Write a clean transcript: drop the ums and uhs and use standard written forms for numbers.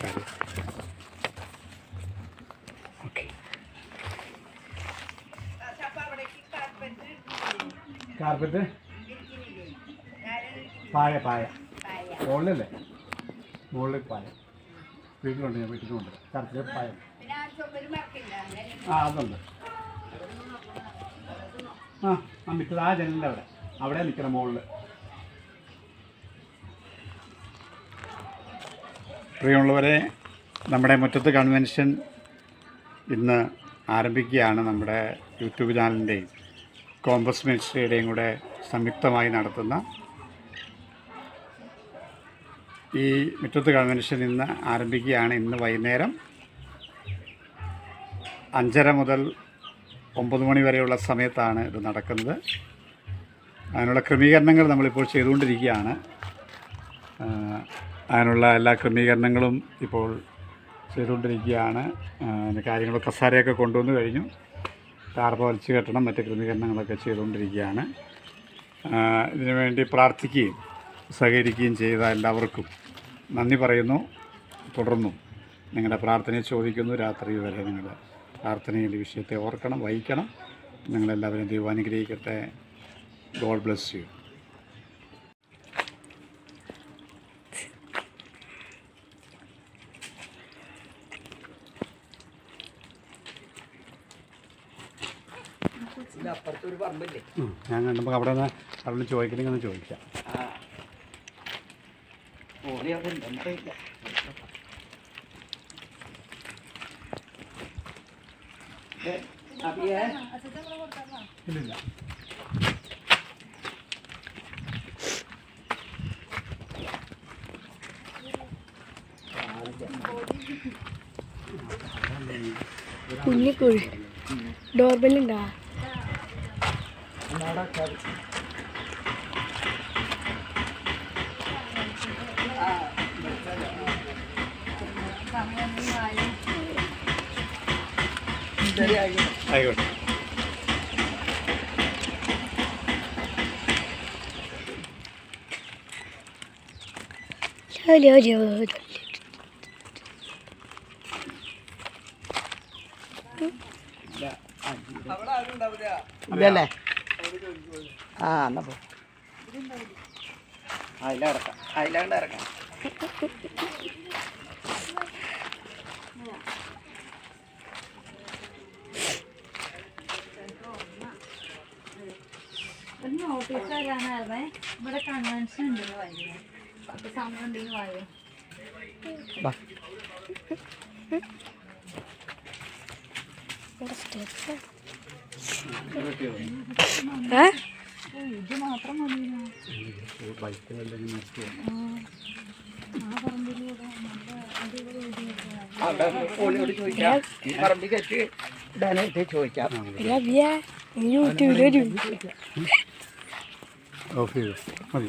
ആൾക്കാർ. Okay, carpet പായ മുകളിലല്ലേ? മുകളിൽ പായ വീട്ടിലുണ്ട്, ഞാൻ വീട്ടിലുണ്ട് കാർപ്പറ്റ് പായ. അതുണ്ട്. മിറ്റത് ആ ജനലിൻ്റെ അവിടെ നിൽക്കണം മുകളിൽ. പ്രിയമുള്ളവരെ, നമ്മുടെ മുറ്റത്ത് കൺവെൻഷൻ ഇന്ന് ആരംഭിക്കുകയാണ്. നമ്മുടെ യൂട്യൂബ് ചാനലിൻ്റെയും കോമ്പസ് മിനിസ്ട്രിയുടെയും കൂടെ സംയുക്തമായി നടത്തുന്ന ഈ മുറ്റത്ത് കൺവെൻഷൻ ഇന്ന് ആരംഭിക്കുകയാണ്. ഇന്ന് വൈകുന്നേരം 5:30 മുതൽ 9 മണി വരെയുള്ള സമയത്താണ് ഇത് നടക്കുന്നത്. അതിനുള്ള ക്രമീകരണങ്ങൾ നമ്മളിപ്പോൾ ചെയ്തുകൊണ്ടിരിക്കുകയാണ്. അതിനുള്ള എല്ലാ ക്രമീകരണങ്ങളും ഇപ്പോൾ ചെയ്തുകൊണ്ടിരിക്കുകയാണ്. കാര്യങ്ങൾ കസാരയൊക്കെ കൊണ്ടുവന്ന് കഴിഞ്ഞു. ടാർപ്പ വലിച്ചു കെട്ടണം, മറ്റ് ക്രമീകരണങ്ങളൊക്കെ ചെയ്തുകൊണ്ടിരിക്കുകയാണ്. ഇതിനുവേണ്ടി പ്രാർത്ഥിക്കുകയും സഹകരിക്കുകയും ചെയ്ത എല്ലാവർക്കും നന്ദി പറയുന്നു. തുടർന്നും നിങ്ങളുടെ പ്രാർത്ഥനയെ ചോദിക്കുന്നു. രാത്രി വരെ നിങ്ങളുടെ പ്രാർത്ഥനയിൽ ഈ വിഷയത്തെ ഓർക്കണം, വഹിക്കണം. നിങ്ങളെല്ലാവരും ദൈവം അനുഗ്രഹിക്കട്ടെ. God bless you. ഞാൻ കണ്ടപ്പോൾ അവിടെ നിന്ന് ചോദിക്കണമെങ്കിൽ ഒന്ന് ചോദിക്കാം. ഇല്ലില്ല, കുഞ്ഞിക്കുഴി ഡോർബെല്ലുണ്ടാ? ആയിക്കോട്ടെ. ഇല്ലല്ലേ? എന്നാ പോ. അതിലാണ്ട് ഇറക്കാം. നോട്ടീസ് തരാനായിരുന്നേ. ഇവിടെ കൺവെൻഷൻ ഉണ്ടെന്ന് പറയുന്നത്. അപ്പോൾ സമയം ഉണ്ടെങ്കിൽ വായോ. ഇത് മാത്രം മതി. യൂട്യൂബിലൊരു ഓഫ് ചെയ്തു മതി.